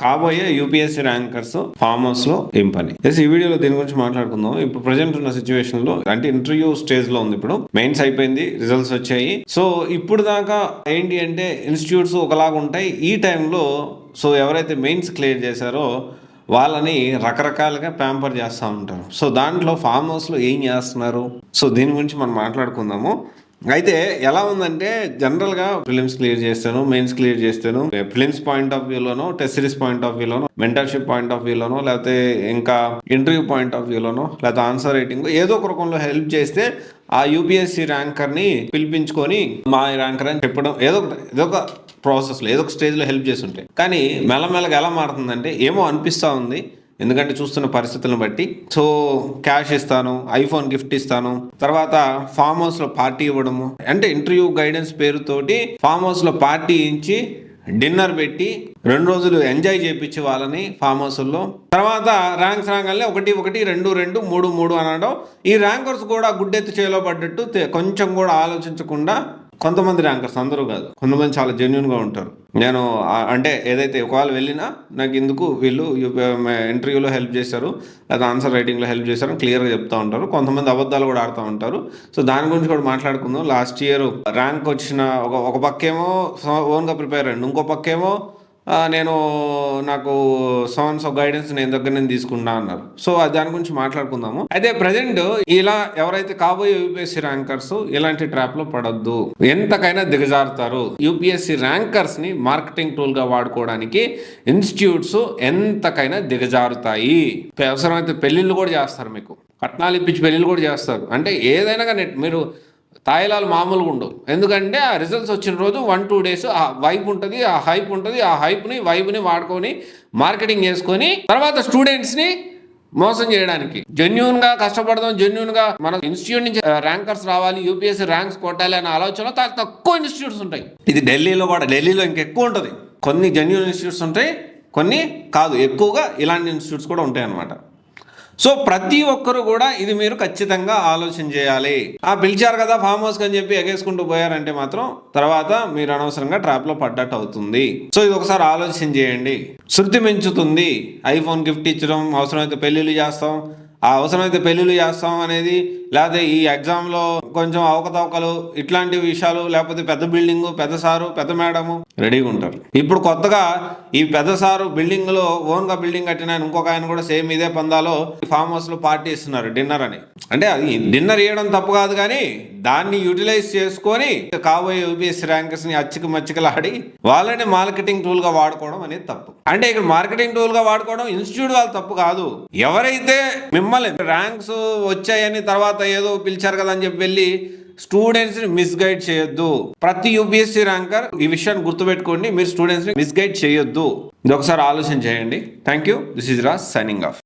కాబోయే UPSC rankers farm house లో ఏం పని. ఈ వీడియోలో దీని గురించి మాట్లాడుకుందాం. ఇప్పుడు ప్రజెంట్ ఉన్న సిచ్యువేషన్ లో అంటే ఇంటర్వ్యూ స్టేజ్ లో ఉంది. ఇప్పుడు మెయిన్స్ అయిపోయింది, రిజల్ట్స్ వచ్చాయి. సో ఇప్పుడు దాకా ఏంటి అంటే ఇన్స్టిట్యూట్స్ ఒకలాగా ఉంటాయి. ఈ టైంలో సో ఎవరైతే మెయిన్స్ క్లియర్ చేశారో వాళ్ళని రకరకాలుగా ప్యాంపర్ చేస్తూ ఉంటారు. సో దాంట్లో ఫామ్ హౌస్లో ఏం చేస్తున్నారు, సో దీని గురించి మనం మాట్లాడుకుందాము. అయితే ఎలా ఉందంటే జనరల్గా ప్రిలిమ్స్ క్లియర్ చేస్తాను, మెయిన్స్ క్లియర్ చేస్తాను, ప్రిలిమ్స్ పాయింట్ ఆఫ్ వ్యూలోనో, టెస్ట్ సిరీస్ పాయింట్ ఆఫ్ వ్యూలోనో, మెంటర్షిప్ పాయింట్ ఆఫ్ వ్యూలోనో, లేకపోతే ఇంకా ఇంటర్వ్యూ పాయింట్ ఆఫ్ వ్యూలోనో, లేకపోతే ఆన్సర్ రైటింగ్ ఏదో ఒక రకంలో హెల్ప్ చేస్తే ఆ యూపీఎస్సీ ర్యాంకర్ని పిలిపించుకొని మా ర్యాంకర్ అని చెప్పడం ఏదో ఒక ప్రాసెస్లో ఏదో ఒక స్టేజ్లో హెల్ప్ చేసి ఉంటాయి. కానీ మెల్లమెల్లగా ఎలా మారుతుందంటే ఏమో అనిపిస్తూ ఉంది. ఎందుకంటే చూస్తున్న పరిస్థితులను బట్టి సో క్యాష్ ఇస్తాను, ఐఫోన్ గిఫ్ట్ ఇస్తాను, తర్వాత ఫామ్ హౌస్లో పార్టీ ఇవ్వడము, అంటే ఇంటర్వ్యూ గైడెన్స్ పేరుతోటి ఫామ్ హౌస్లో పార్టీ ఇచ్చి డిన్నర్ పెట్టి 2 రోజులు ఎంజాయ్ చేయించి వాళ్ళని ఫామ్ హౌస్లో, తర్వాత ర్యాంక్స్ రాగానే 1 1 2 2 3 3 అనడం. ఈ ర్యాంకర్స్ కూడా గుడ్డెత్తి చేలో పడ్డట్టు కొంచెం కూడా ఆలోచించకుండా, కొంతమంది ర్యాంకర్స్, అందరూ కాదు, కొంతమంది చాలా జెన్యున్గా ఉంటారు. నేను అంటే ఏదైతే ఒకవేళ వెళ్ళినా నాకు ఎందుకు వీళ్ళు ఇంటర్వ్యూలో హెల్ప్ చేశారు లేదా ఆన్సర్ రైటింగ్లో హెల్ప్ చేశారు క్లియర్గా చెప్తూ ఉంటారు. కొంతమంది అబద్ధాలు కూడా ఆడుతూ ఉంటారు. సో దాని గురించి కూడా మాట్లాడుకుందాం. లాస్ట్ ఇయర్ ర్యాంక్ వచ్చిన ఒక పక్కేమో ఓన్గా ప్రిపేర్ అయ్యండి, ఇంకో పక్కేమో నాకు సో గైడెన్స్ నేను దగ్గర నేను తీసుకున్నా అన్నారు. సో దాని గురించి మాట్లాడుకుందాము. అయితే ప్రజెంట్ ఇలా ఎవరైతే కాబోయే యూపీఎస్సీ ర్యాంకర్స్ ఇలాంటి ట్రాప్ లో పడొద్దు, ఎంతకైనా దిగజారుతారు. యూపీఎస్సీ ర్యాంకర్స్ ని మార్కెటింగ్ టూల్ గా వాడుకోవడానికి ఇన్స్టిట్యూట్స్ ఎంతకైనా దిగజారుతాయి. అవసరమైతే పెళ్లిళ్ళు కూడా చేస్తారు, మీకు కట్నాలు ఇప్పించి పెళ్లిళ్ళు కూడా చేస్తారు. అంటే ఏదైనా కానీ మీరు తాయిలాలు మామూలుగా ఉండవు. ఎందుకంటే ఆ రిజల్ట్స్ వచ్చిన రోజు 1-2 days ఆ వైబ్ ఉంటుంది, ఆ హైప్ ఉంటుంది. ఆ హైప్ని వైబ్ని వాడుకొని మార్కెటింగ్ చేసుకొని తర్వాత స్టూడెంట్స్ని మోసం చేయడానికి జెన్యూన్గా కష్టపడదాం, జెన్యూన్గా మన ఇన్స్టిట్యూట్ నుంచి ర్యాంకర్స్ రావాలి, యూపీఎస్సీ ర్యాంక్స్ కొట్టాలి అనే ఆలోచన చాలా తక్కువ ఇన్స్టిట్యూట్స్ ఉంటాయి. ఇది ఢిల్లీలో కూడా, ఢిల్లీలో ఇంకెక్కువ ఉంటుంది. కొన్ని జెన్యూన్ ఇన్స్టిట్యూట్స్ ఉంటాయి, కొన్ని కాదు, ఎక్కువగా ఇలాంటి ఇన్స్టిట్యూట్స్ కూడా ఉంటాయి అన్నమాట. సో ప్రతి ఒక్కరు కూడా ఇది మీరు ఖచ్చితంగా ఆలోచన చేయాలి. పిలిచారు కదా ఫామ్ హౌస్కి అని చెప్పి ఎగేసుకుంటూ పోయారంటే మాత్రం తర్వాత మీరు అనవసరంగా ట్రాప్లో పడ్డట్టు అవుతుంది. సో ఇది ఒకసారి ఆలోచన చేయండి. శృతి పెంచుతుంది. ఐఫోన్ గిఫ్ట్ ఇచ్చడం, అవసరమైతే పెళ్ళిళ్ళు చేస్తాం, అవసరమైతే పెళ్ళిళ్ళు చేస్తాం అనేది, లేకపోతే ఈ ఎగ్జామ్లో కొంచెం అవకతవకలు ఇట్లాంటి విషయాలు, లేకపోతే పెద్ద బిల్డింగు, పెద్ద సారు, పెద్ద మేడము రెడీగా ఉంటారు. ఇప్పుడు కొత్తగా ఈ పెద్ద సారు బిల్డింగ్లో ఓన్గా బిల్డింగ్ కట్టిన ఇంకొక ఆయన కూడా సేమ్ ఇదే పందాలో ఫామ్ హౌస్లో పార్టీ ఇస్తున్నారు డిన్నర్ అని. అంటే అది డిన్నర్ ఇవ్వడం తప్పు కాదు, కానీ దాన్ని యూటిలైజ్ చేసుకొని కాబోయే యూపీఎస్సీ ర్యాంకర్స్ని అచ్చికి మచ్చికలాడి వాళ్ళని మార్కెటింగ్ టూల్గా వాడుకోవడం అనేది తప్పు. అంటే ఇక్కడ మార్కెటింగ్ టూల్గా వాడుకోవడం ఇన్స్టిట్యూట్ వాళ్ళు తప్పు కాదు. ఎవరైతే మిమ్మల్ని ర్యాంక్స్ వచ్చాయని తర్వాత ఏదో పిలిచారు కదా అని చెప్పి వెళ్ళి స్టూడెంట్స్ని మిస్గైడ్ చేయొద్దు. ప్రతి యూపీఎస్సీ ర్యాంకర్ ఈ విషయాన్ని గుర్తుపెట్టుకోండి, మీరు స్టూడెంట్స్ని మిస్గైడ్ చేయొద్దు. ఇది ఒకసారి ఆలోచన చేయండి. Thank you. This is Raj signing off.